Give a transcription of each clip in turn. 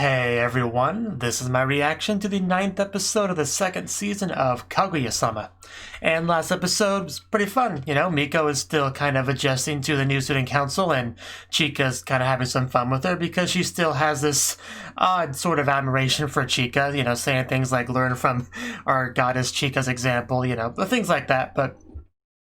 Hey everyone, this is my reaction to the 9th episode of the 2nd season of Kaguya-sama. And last episode was pretty fun, you know, Miko is still kind of adjusting to the new student council and Chika's kind of having some fun with her because she still has this odd sort of admiration for Chika, you know, saying things like learn from our goddess Chika's example, you know, things like that, but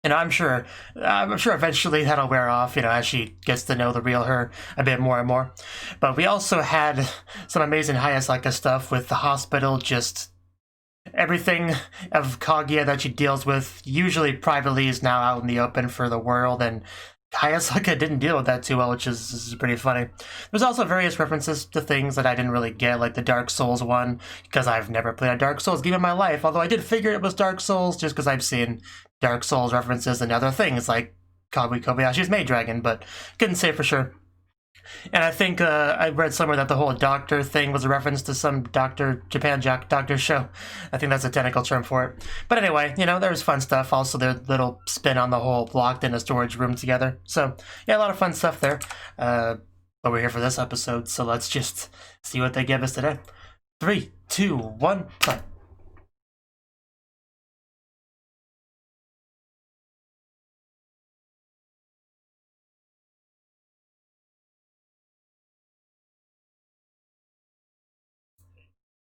you know, I'm sure eventually that'll wear off, you know, as she gets to know the real her a bit more and more. But we also had some amazing Hayasaka stuff with the hospital, just everything of Kaguya that she deals with, usually privately, is now out in the open for the world, and Hayasaka didn't deal with that too well, which is pretty funny. There's also various references to things that I didn't really get, like the Dark Souls one, because I've never played a Dark Souls game in my life, although I did figure it was Dark Souls just because I've seen Dark Souls references and other things, like Kobayashi's Maid Dragon, but couldn't say for sure. And I think I read somewhere that the whole doctor thing was a reference to some Japan doctor show. I think that's a technical term for it. But anyway, you know, there's fun stuff. Also, their little spin on the whole locked in a storage room together. So, yeah, a lot of fun stuff there. But we're here for this episode, so let's just see what they give us today. 3, 2, 1, play.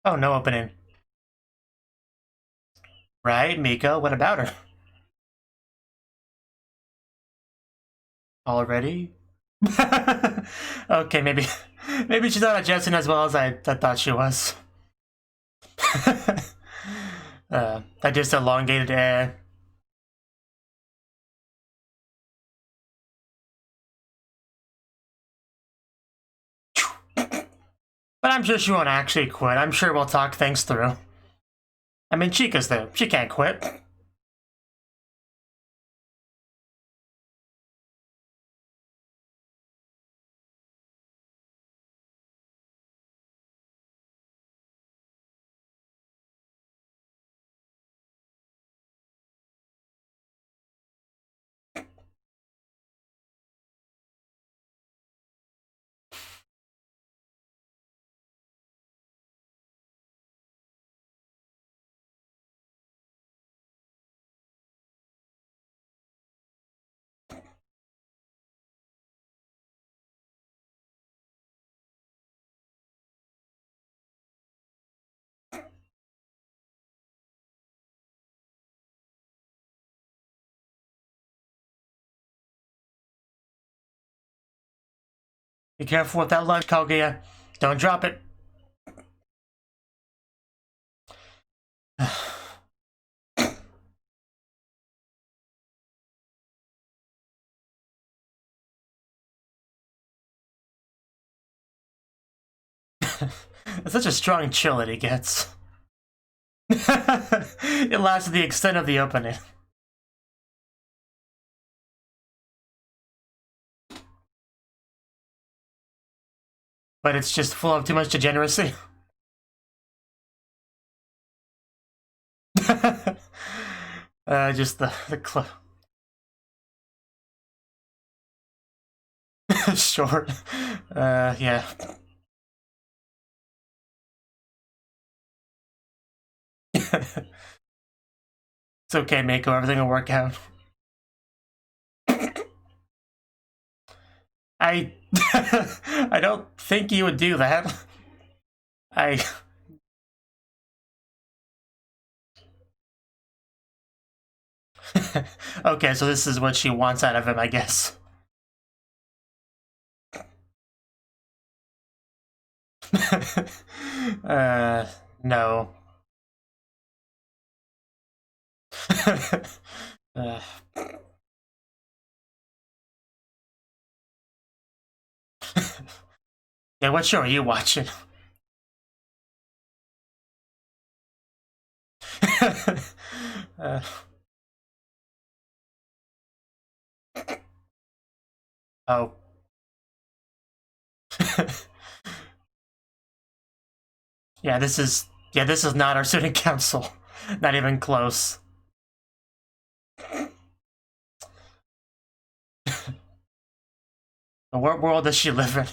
Oh, no opening. Right, Miko, what about her? Already? Okay, maybe she's not adjusting as well as I thought she was. I just elongated air. But I'm sure she won't actually quit. I'm sure we'll talk things through. I mean, Chika's there. She can't quit. Be careful with that lunch, Kaguya. Don't drop it. It's such a strong chill that he gets. It lasts to the extent of the opening. But it's just full of too much degeneracy. Just the short. Yeah. It's okay, Mako. Everything will work out. I I don't think you would do that. Okay, so this is what she wants out of him, I guess. No. Yeah, what show are you watching? Oh. Yeah, this is not our student council. Not even close. What world does she live in?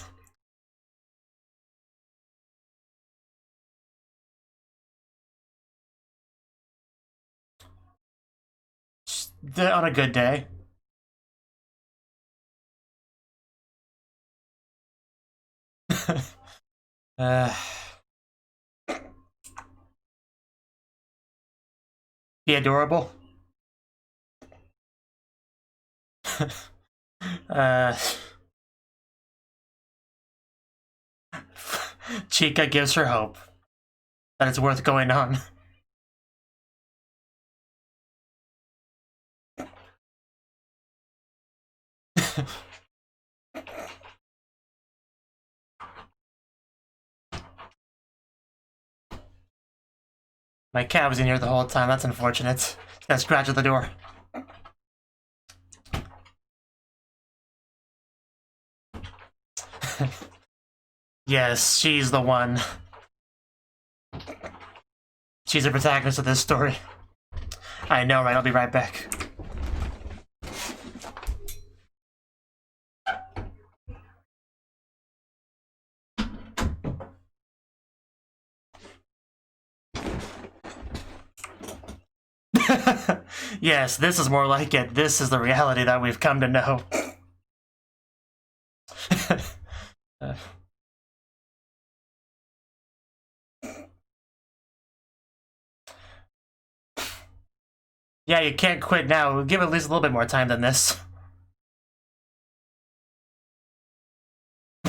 on a good day. Be adorable. Chica gives her hope that it's worth going on. My cat was in here the whole time. That's unfortunate. It's gonna scratch at the door. Yes, she's the one. She's the protagonist of this story. I know, right? I'll be right back. Yes, this is more like it. This is the reality that we've come to know. Yeah, you can't quit now. We'll give it at least a little bit more time than this.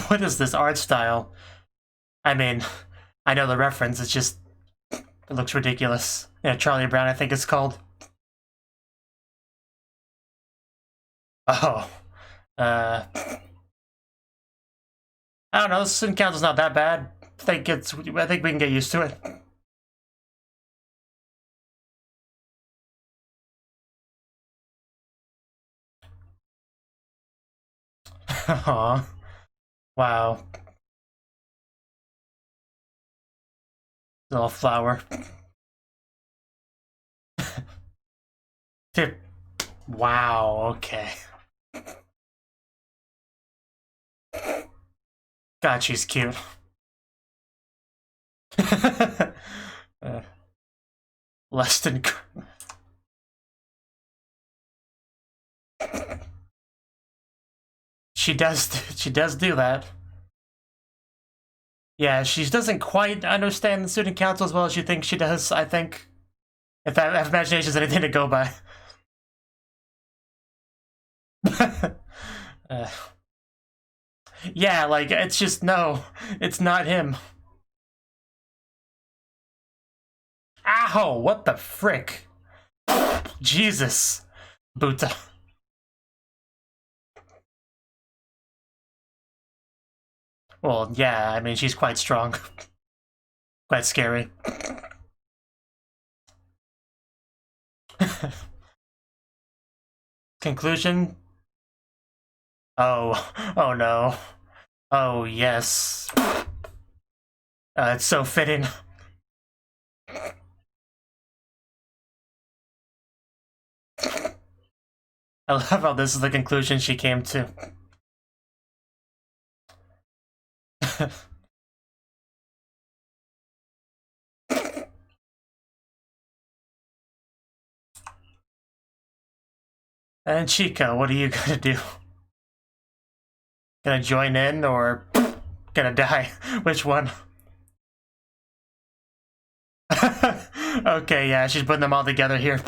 What is this art style? I mean, I know the reference, it's just... it looks ridiculous. Yeah, Charlie Brown, I think it's called. Oh. I don't know, this encounter's not that bad. I think we can get used to it. Aww. Wow. Little flower. Tip. Wow, okay. God, she's cute. Less than... She does do that. Yeah, she doesn't quite understand the student council as well as you think she does, I think. If imagination is anything to go by. Yeah, like, it's just, no, it's not him. Ow, what the frick? Jesus. Buta. Well, yeah, I mean, she's quite strong. Quite scary. Conclusion? Oh, oh no. Oh, yes. It's so fitting. I love how this is the conclusion she came to. And Chica, what are you gonna do? Gonna join in or gonna die? Which one? Okay, yeah, she's putting them all together here.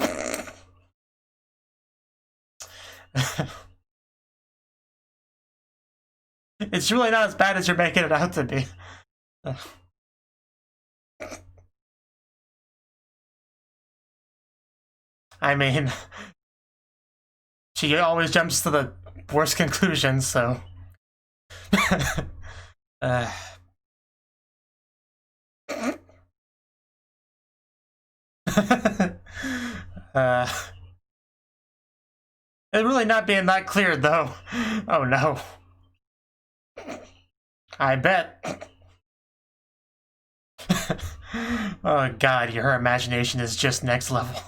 It's really not as bad as you're making it out to be. I mean, she always jumps to the worst conclusions, so... It's really not being that clear, though. Oh no. I bet. Oh god, her imagination is just next level.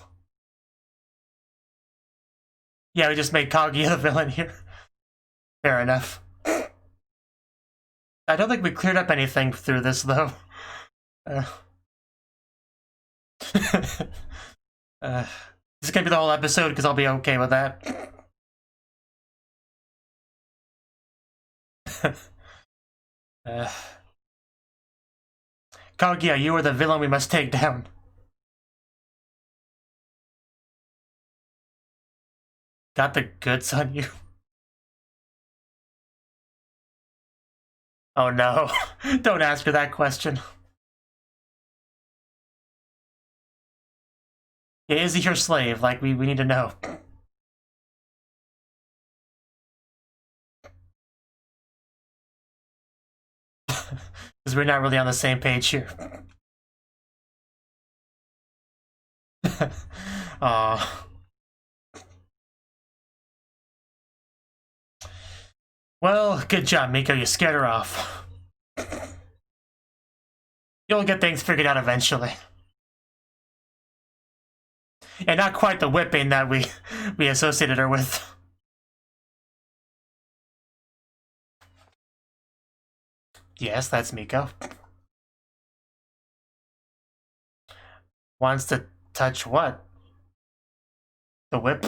Yeah, we just made Kaguya the villain here. Fair enough. I don't think we cleared up anything through this, though. This is gonna be the whole episode because I'll be okay with that. Kaguya, you are the villain we must take down. Got the goods on you. Oh no, don't ask her that question. Yeah, is he your slave? Like, we need to know. Because we're not really on the same page here. Aw. Well, good job, Miko. You scared her off. You'll get things figured out eventually. And not quite the whipping that we associated her with. Yes, that's Miko. Wants to touch what? The whip?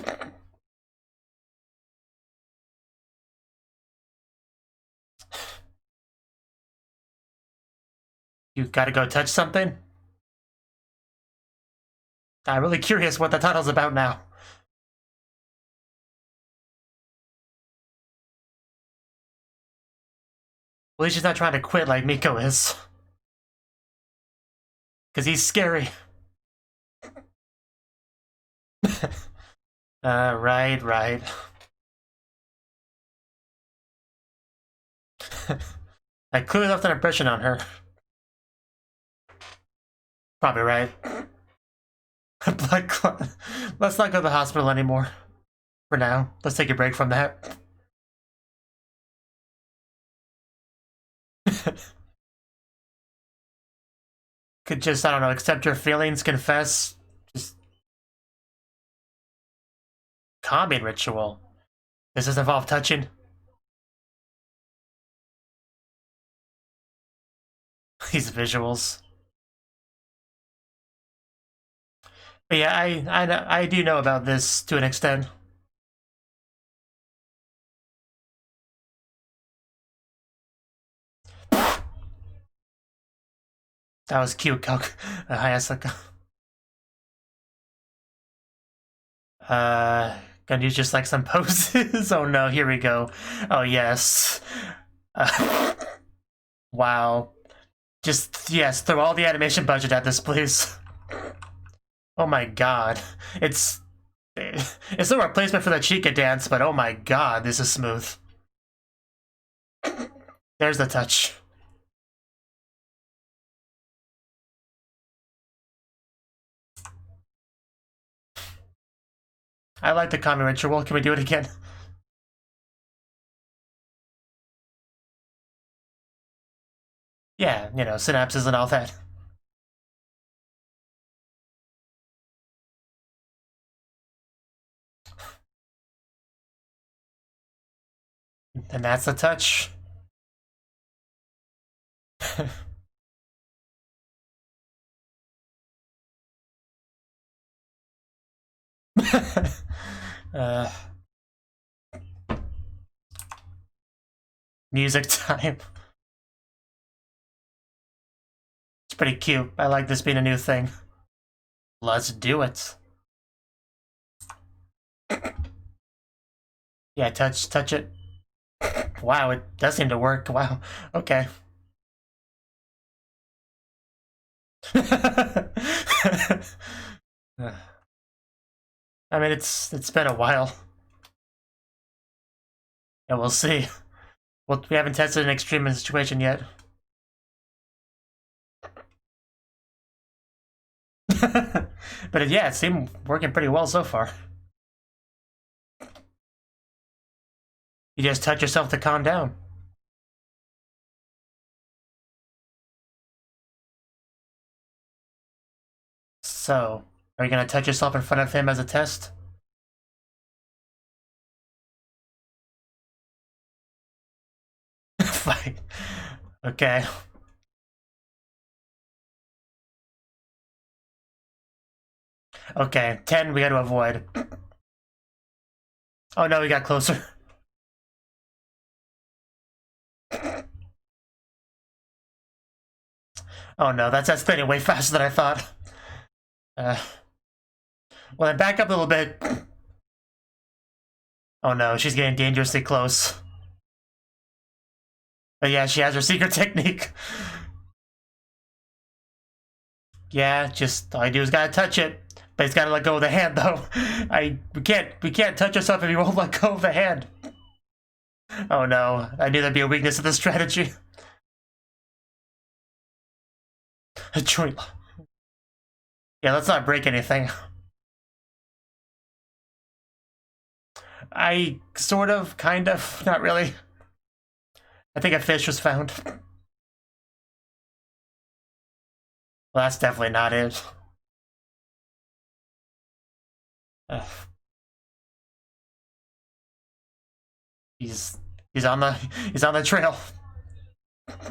You gotta go touch something? I'm really curious what the title's about now. At least she's not trying to quit like Miko is. Because he's scary. Right. I clearly left an impression on her. Probably right. Blood clot. Let's not go to the hospital anymore. For now. Let's take a break from that. Could just, I don't know, accept your feelings, confess. Just... calming ritual. Does this involve touching? These visuals. But yeah, I do know about this to an extent. That was cute, Hayasaka. Gonna use just like some poses? Oh no, here we go. Oh yes. Wow. Just, yes, throw all the animation budget at this, please. Oh my god. It's no replacement for the Chica dance, but oh my god, this is smooth. There's the touch. I like the Kami ritual. Can we do it again? Yeah, you know, synapses and all that. And that's the touch. Music time. It's pretty cute. I like this being a new thing. Let's do it. Yeah, touch it. Wow, it does seem to work. Wow. Okay. I mean, it's been a while. And we'll see. Well, we haven't tested an extreme situation yet. But yeah, it seemed working pretty well so far. You just touch yourself to calm down. So, are you gonna touch yourself in front of him as a test? Fight. Okay. Okay, 10 we gotta avoid. Oh no, we got closer. Oh no, that's escalating way faster than I thought. Well, then back up a little bit. Oh no, she's getting dangerously close. But yeah, she has her secret technique. Yeah, just all you do is gotta touch it. But he's gotta let go of the hand though. We can't touch ourselves if you won't let go of the hand. Oh no, I knew there'd be a weakness in this strategy. Joint. Yeah, let's not break anything. I sort of, kind of, not really. I think a fish was found. Well, that's definitely not it. He's on the trail.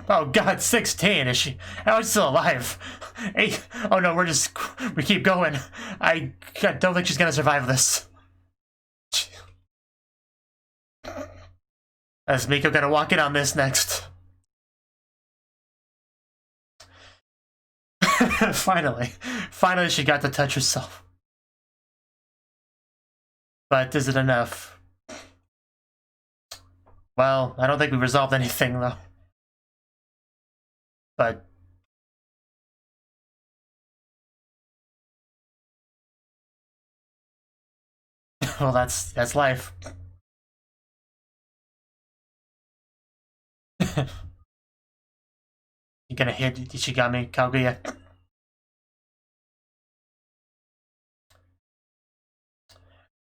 Oh god, 16, is she? How is she still alive? Hey, oh no, we keep going. I don't think she's gonna survive this. Is Miko gonna walk in on this next? Finally she got to touch herself. But is it enough? Well, I don't think we resolved anything though. But well, that's life. You gonna hit Ichigami Kaguya?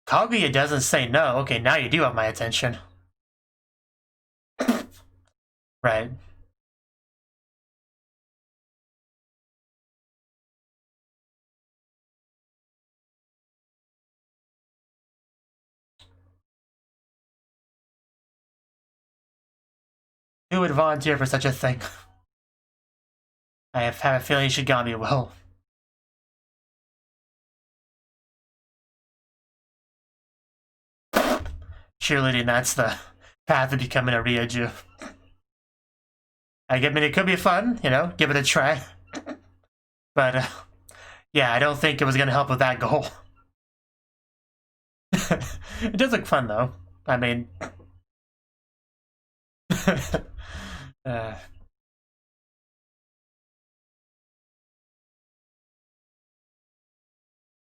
Kaguya doesn't say no. Okay, now you do have my attention. Right. Who would volunteer for such a thing? I have a feeling Shigami will. Cheerleading, that's the path to becoming a Ryoju. I mean, it could be fun, you know, give it a try. But, yeah, I don't think it was going to help with that goal. It does look fun, though. I mean...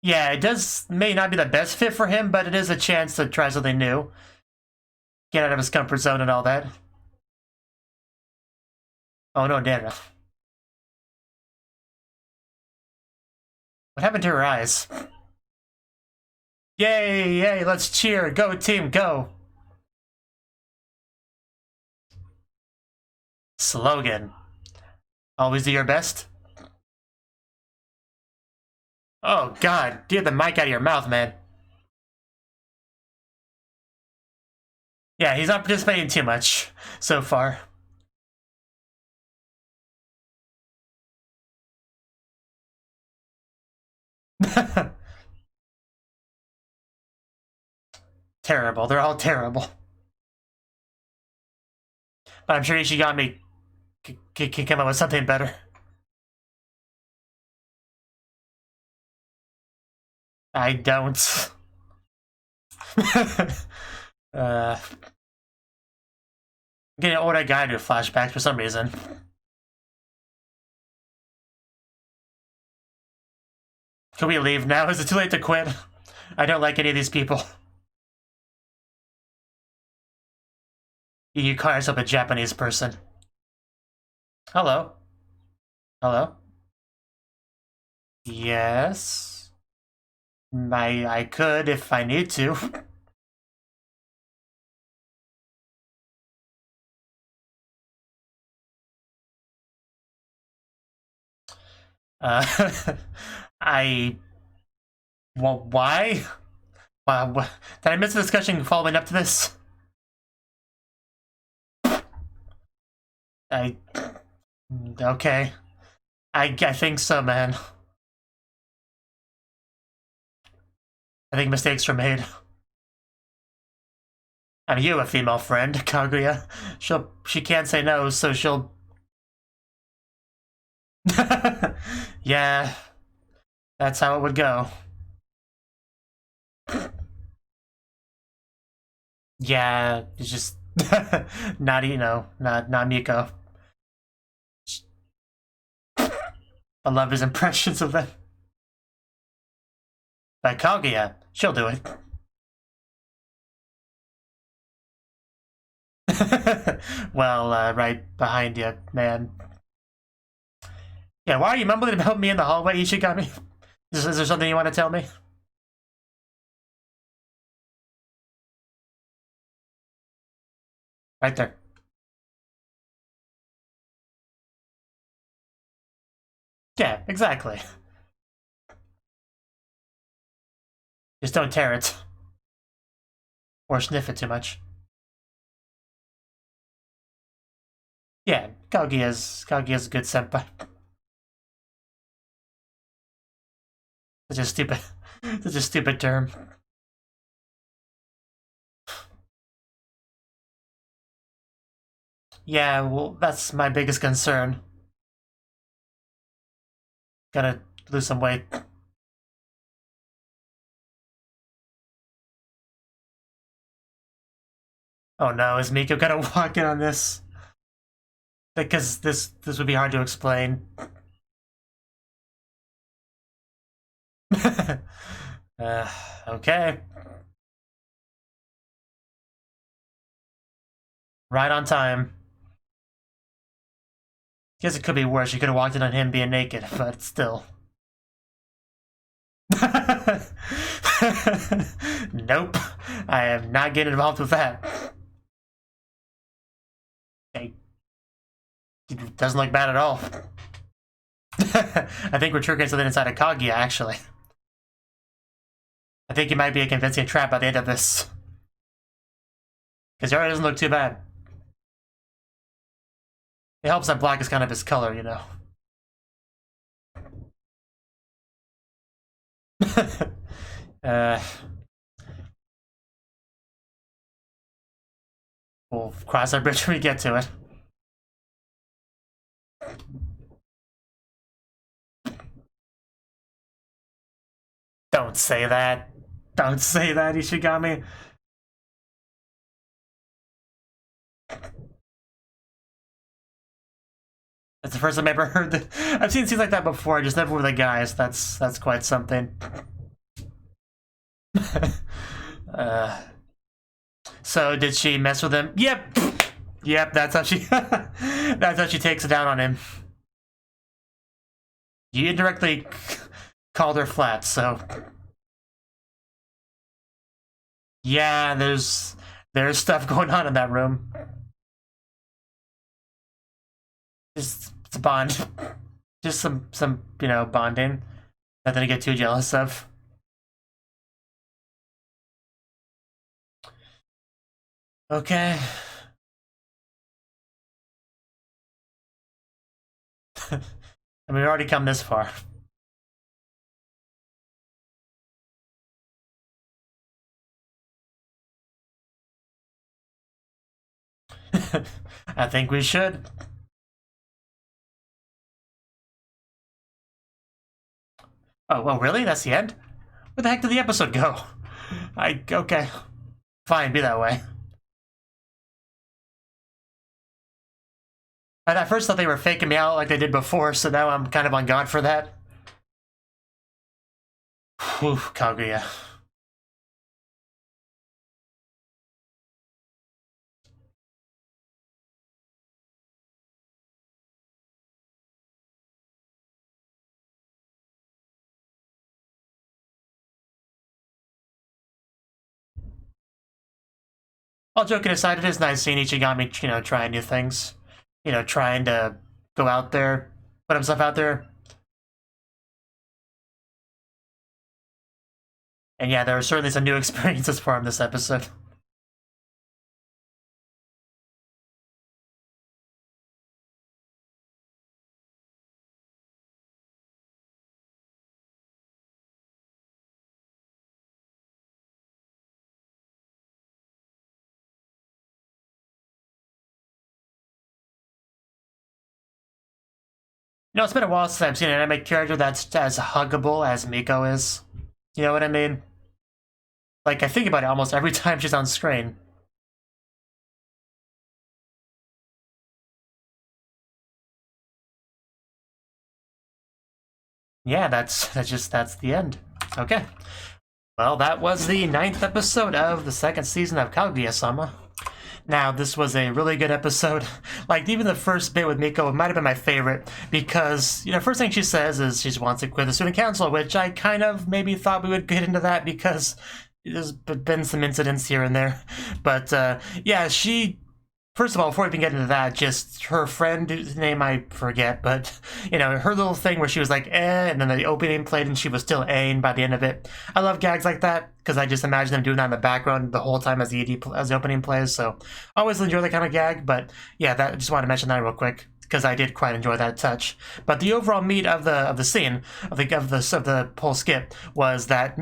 Yeah, it may not be the best fit for him, but it is a chance to try something new. Get out of his comfort zone and all that. Oh no, Dana. What happened to her eyes? Yay, yay, let's cheer. Go, team, go. Slogan. Always do your best. Oh god, get the mic out of your mouth, man. Yeah, he's not participating too much so far. Terrible. They're all terrible. But I'm sure Ishigami can come up with something better. I don't. I'm getting Oda Guy to flashbacks for some reason. Can we leave now? Is it too late to quit? I don't like any of these people. You call yourself a Japanese person. Hello? Hello? Yes? I could if I need to. Well, why? Wow, did I miss a discussion following up to this? Okay. I think so, man. I think mistakes were made. I mean, you have a female friend, Kaguya. She can't say no, so she'll... Yeah, that's how it would go. Yeah, it's just... not, not Miko. I love his impressions of them. But Kaguya, she'll do it. Well, right behind you, man. Yeah, why are you mumbling about me in the hallway, Ishigami? Is there something you want to tell me? Right there. Yeah, exactly. Just don't tear it. Or sniff it too much. Yeah, Kaguya's a good senpai. Such a stupid term. Yeah, well, that's my biggest concern. Gotta lose some weight. Oh no, is Miko gonna walk in on this? Because this would be hard to explain. Okay. Right on time. Guess it could be worse. You could have walked in on him being naked, but still. Nope. I am not getting involved with that. It doesn't look bad at all. I think we're triggering something inside of Kaguya, actually. I think it might be a convincing trap by the end of this. Because it already doesn't look too bad. It helps that black is kind of his color, you know. We'll cross our bridge when we get to it. Don't say that. Don't say that, Ishigami. That's the first time I ever heard that. I've seen scenes like that before, just never with the guys. That's quite something. So did she mess with him? Yep. Yep, that's how she that's how she takes it down on him. You indirectly called her flat, so yeah, there's stuff going on in that room. Just it's a bond. Just some bonding. Nothing to get too jealous of. Okay. I mean, we've already come this far. I think we should. Oh, well, really? That's the end? Where the heck did the episode go? Okay. Fine, be that way. I first thought they were faking me out like they did before, so now I'm kind of on guard for that. Whew, Kaguya. All joking aside, it is nice seeing Ichigami, trying new things. Trying to go out there, put himself out there. And yeah, there are certainly some new experiences for him this episode. You know, it's been a while since I've seen an anime character that's as huggable as Miko is. You know what I mean? Like, I think about it almost every time she's on screen. Yeah, that's the end. Okay. Well, that was the 9th episode of the 2nd season of Kaguya-sama. Now, this was a really good episode. Like, even the first bit with Miko might have been my favorite because, you know, first thing she says is she wants to quit the student council, which I kind of maybe thought we would get into that because there's been some incidents here and there. But, yeah, she... First of all, before we even get into that, just her friend, whose name I forget, but, you know, her little thing where she was like, and then the opening played and she was still and by the end of it. I love gags like that, because I just imagine them doing that in the background the whole time as the opening plays, so I always enjoy that kind of gag, but yeah, I just wanted to mention that real quick, because I did quite enjoy that touch. But the overall meat of the scene, of the whole skit, was that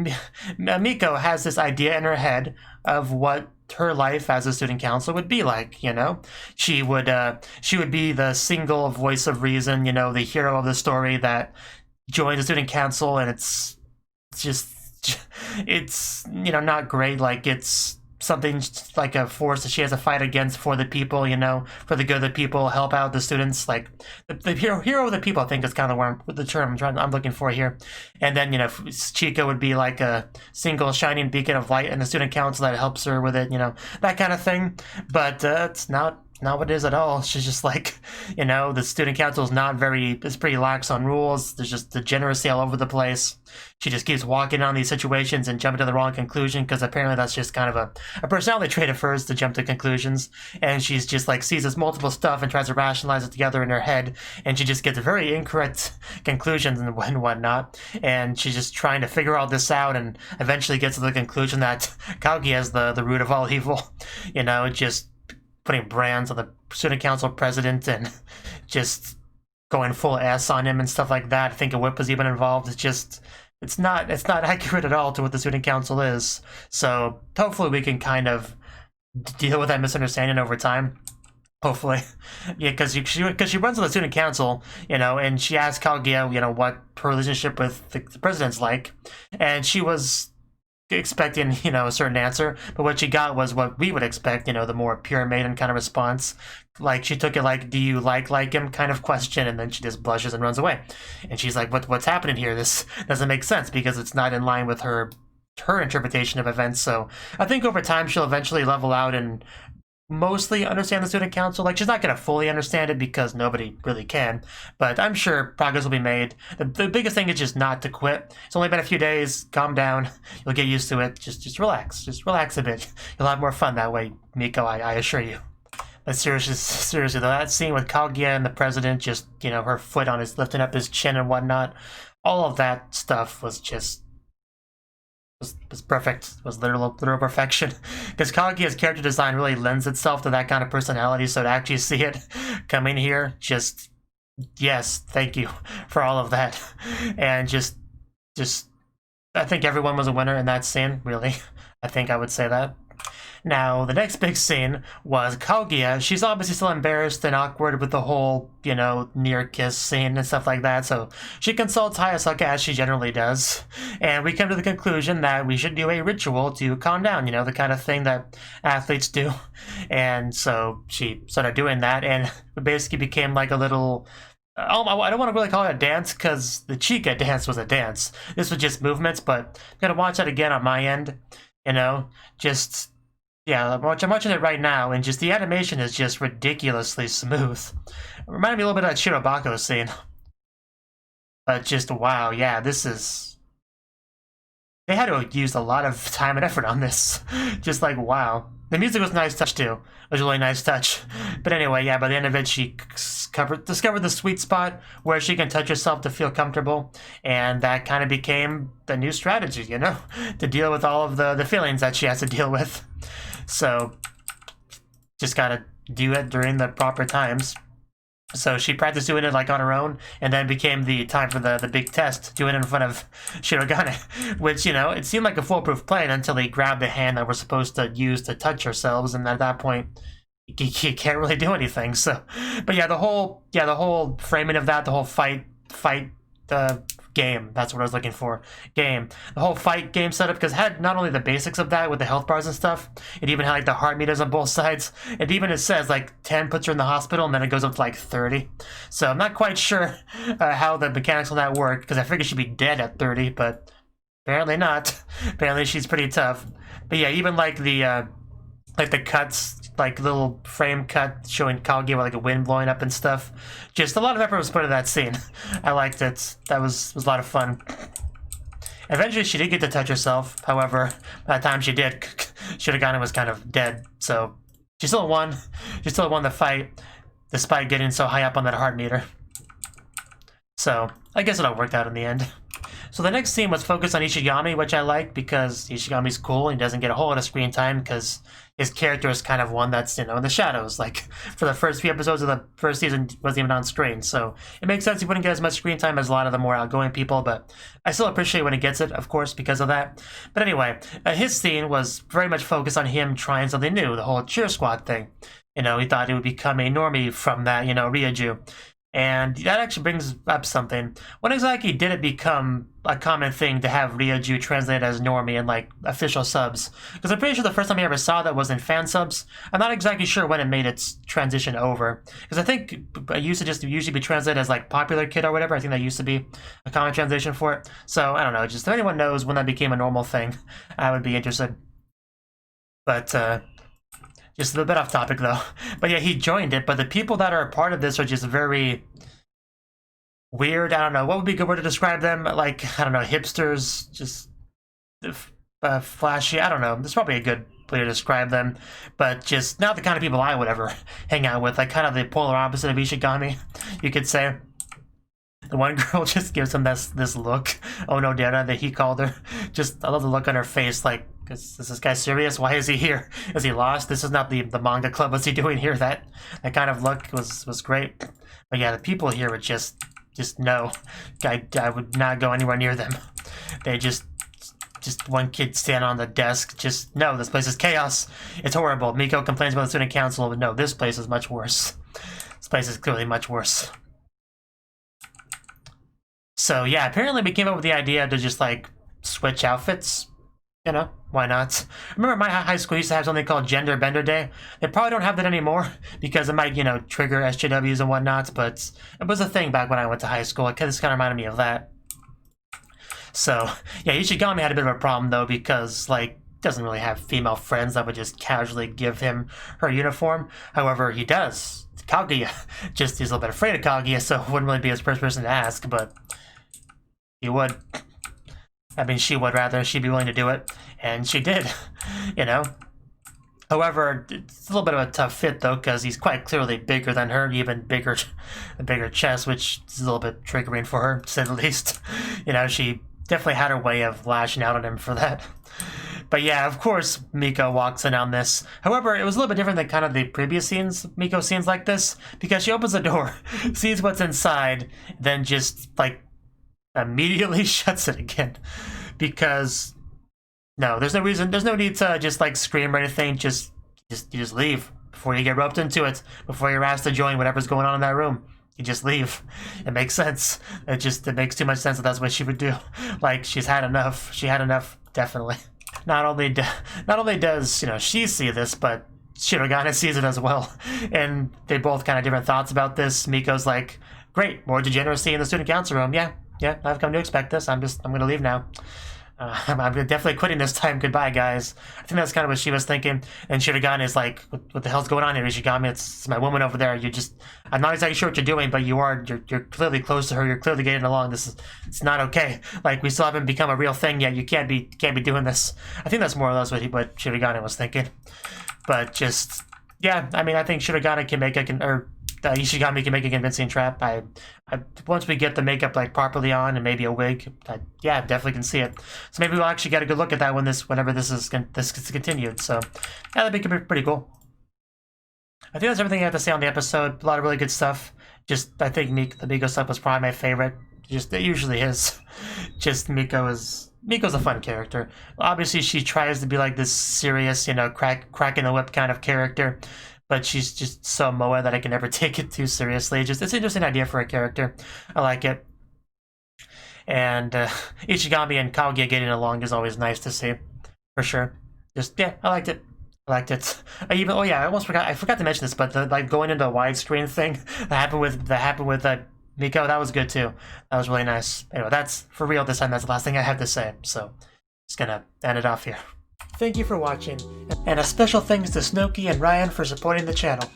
Miko has this idea in her head of what her life as a student council would be like, you know? She would be the single voice of reason, you know, the hero of the story that joins the student council, and it's you know, not great. Like, it's something like a force that she has to fight against for the people, you know, for the good of the people, help out the students. Like, the hero of the people, I think, is kind of the term I'm looking for here. And then, you know, Chica would be like a single shining beacon of light in the student council that helps her with it, you know, that kind of thing. But it's not what it is at all. She's just like, you know, the student council is it's pretty lax on rules. There's just degeneracy all over the place. She just keeps walking on these situations and jumping to the wrong conclusion, because apparently that's just kind of a personality trait of hers, to jump to conclusions. And she's just like sees this multiple stuff and tries to rationalize it together in her head, and she just gets very incorrect conclusions and whatnot. And she's just trying to figure all this out, and eventually gets to the conclusion that Kaguya is the root of all evil. You know, just putting brands on the student council president and just going full S on him and stuff like that. I think a whip was even involved. It's not accurate at all to what the student council is. So hopefully we can kind of deal with that misunderstanding over time. Hopefully. Yeah, because she runs the student council, you know, and she asked Kaguya, you know, what her relationship with the president's like. And she was expecting, you know, a certain answer, but what she got was what we would expect, you know, the more pure maiden kind of response. Like, she took it like, do you like him kind of question, and then she just blushes and runs away. And she's like, what's happening here? This doesn't make sense, because it's not in line with her interpretation of events. So I think over time she'll eventually level out and mostly understand the student council. Like, she's not going to fully understand it, because nobody really can, but I'm sure progress will be made. The biggest thing is just not to quit. It's only been a few days. Calm down. You'll get used to it. Just relax. Just relax a bit. You'll have more fun that way, Miko, I assure you. But seriously though, that scene with Kaguya and the president, just, you know, her foot on his, lifting up his chin and whatnot, all of that stuff was just was perfect. Was literal perfection. Because Kaguya's character design really lends itself to that kind of personality, so to actually see it coming here, just yes, thank you for all of that. And just I think everyone was a winner in that scene, really. I think I would say that. Now, the next big scene was Kaguya. She's obviously still embarrassed and awkward with the whole, you know, near kiss scene and stuff like that, so she consults Hayasaka, as she generally does, and we come to the conclusion that we should do a ritual to calm down, you know, the kind of thing that athletes do. And so she started doing that, and it basically became like a little... I don't want to really call it a dance, because the Chica dance was a dance. This was just movements, but I'm going to watch that again on my end, you know, just... Yeah, I'm watching it right now, and just the animation is just ridiculously smooth. It reminded me a little bit of that Shirobako scene. But just, wow, yeah, this is... They had to have used a lot of time and effort on this. Just like, wow. The music was a nice touch, too. It was a really nice touch. But anyway, yeah, by the end of it, she discovered the sweet spot where she can touch herself to feel comfortable. And that kind of became the new strategy, you know? To deal with all of the feelings that she has to deal with. So, just gotta do it during the proper times. So she practiced doing it like on her own, and then became the time for the big test, doing it in front of Shirogane, which, you know, it seemed like a foolproof plan until he grabbed the hand that we're supposed to use to touch ourselves, and at that point, he can't really do anything. So, but yeah, the whole framing of that, the whole fight game. That's what I was looking for. Game. The whole fight game setup, because it had not only the basics of that with the health bars and stuff, it even had like the heart meters on both sides. It says like 10 puts her in the hospital and then it goes up to like 30. So I'm not quite sure how the mechanics on that work, because I figured she'd be dead at 30, but apparently not. Apparently she's pretty tough. But yeah, even like the cuts, like little frame cut showing Kaguya with like a wind blowing up and stuff. Just a lot of effort was put in that scene. I liked it. That was a lot of fun. Eventually she did get to touch herself. However, by the time she did, Shirogane was kind of dead. So she still won. She still won the fight, despite getting so high up on that heart meter. So I guess it all worked out in the end. So the next scene was focused on Ishigami, which I like because Ishigami's cool and he doesn't get a whole lot of screen time because his character is kind of one that's, in the shadows. Like, for the first few episodes of the first season, he wasn't even on screen. So it makes sense he wouldn't get as much screen time as a lot of the more outgoing people, but I still appreciate when he gets it, of course, because of that. But anyway, his scene was very much focused on him trying something new, the whole cheer squad thing. He thought he would become a normie from that, Ryuju. And that actually brings up something. When exactly did it become a common thing to have Ryuju translated as normie in, like, official subs? Because I'm pretty sure the first time I ever saw that was in fan subs. I'm not exactly sure when it made its transition over. Because I think it used to just usually be translated as, like, popular kid or whatever. I think that used to be a common translation for it. So, I don't know. Just if anyone knows when that became a normal thing, I would be interested. But, just a little bit off topic, though. But yeah, he joined it, but the people that are a part of this are just very weird. I don't know. What would be a good word to describe them? Like, I don't know, hipsters, just flashy. I don't know. There's probably a good way to describe them, but just not the kind of people I would ever hang out with. Like, kind of the polar opposite of Ishigami, you could say. The one girl just gives him this look. Oh no, Dara, that he called her. Just, I love the look on her face, like, is this guy serious? Why is he here? Is he lost? This is not the manga club. What's he doing here? That kind of look was great. But yeah, the people here would just no. I would not go anywhere near them. They just one kid stand on the desk. Just, no, this place is chaos. It's horrible. Miko complains about the student council, but no, this place is much worse. This place is clearly much worse. So yeah, apparently we came up with the idea to just like switch outfits. Why not? I remember my high school used to have something called Gender Bender Day. They probably don't have that anymore because it might, trigger SJWs and whatnot, but it was a thing back when I went to high school. This kind of reminded me of that. So yeah, Ishigami had a bit of a problem though because like doesn't really have female friends that would just casually give him her uniform. However, he does. Kaguya, just he's a little bit afraid of Kaguya, so wouldn't really be his first person to ask, but he would. I mean, she would rather. She'd be willing to do it, and she did, However, it's a little bit of a tough fit, though, because he's quite clearly bigger than her, even bigger, a bigger chest, which is a little bit triggering for her, to say the least. She definitely had her way of lashing out on him for that. But yeah, of course, Miko walks in on this. However, it was a little bit different than kind of the previous scenes, Miko scenes like this, because she opens the door, sees what's inside, then just, like, immediately shuts it again. Because, no, there's no reason, there's no need to just, like, scream or anything. You just leave before you get roped into it, before you're asked to join whatever's going on in that room. You just leave. It makes sense. It makes too much sense that that's what she would do. Like, she's had enough. She had enough, definitely. Not only does, she see this, but Shirogane sees it as well. And they both kind of different thoughts about this. Miko's like, great, more degeneracy in the student council room. Yeah, I've come to expect this. I'm going to leave now. I'm definitely quitting this time. Goodbye, guys. I think that's kind of what she was thinking. And Shirogane is like, what the hell's going on here, Ishigami? It's my woman over there. I'm not exactly sure what you're doing, but you're clearly close to her. You're clearly getting along. It's not okay. Like, we still haven't become a real thing yet. You can't be doing this. I think that's more or less what Shirogane was thinking. But just, yeah, I mean, I think Shirogane can make Ishigami can make a convincing trap. Once we get the makeup like properly on and maybe a wig, yeah, definitely can see it. So maybe we'll actually get a good look at that whenever this is continued. So yeah, that'd be pretty cool. I think that's everything I have to say on the episode. A lot of really good stuff. Just I think the Miko stuff was probably my favorite. Just it usually is. Just Miko's a fun character. Obviously, she tries to be like this serious, cracking the whip kind of character. but she's just so moe that I can never take it too seriously. Just it's an interesting idea for a character. I like it. And Ichigami and Kaguya getting along is always nice to see, for sure. Just yeah, I liked it. I liked it. I almost forgot. I forgot to mention this, but the like going into a widescreen thing that happened with Miko, that was good too. That was really nice. Anyway, that's for real this time. That's the last thing I have to say. So, just gonna end it off here. Thank you for watching, and a special thanks to Cnouki and Ryan for supporting the channel.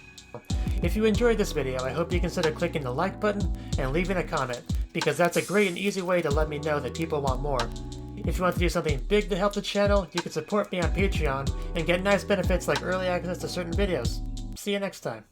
If you enjoyed this video, I hope you consider clicking the like button and leaving a comment, because that's a great and easy way to let me know that people want more. If you want to do something big to help the channel, you can support me on Patreon and get nice benefits like early access to certain videos. See you next time.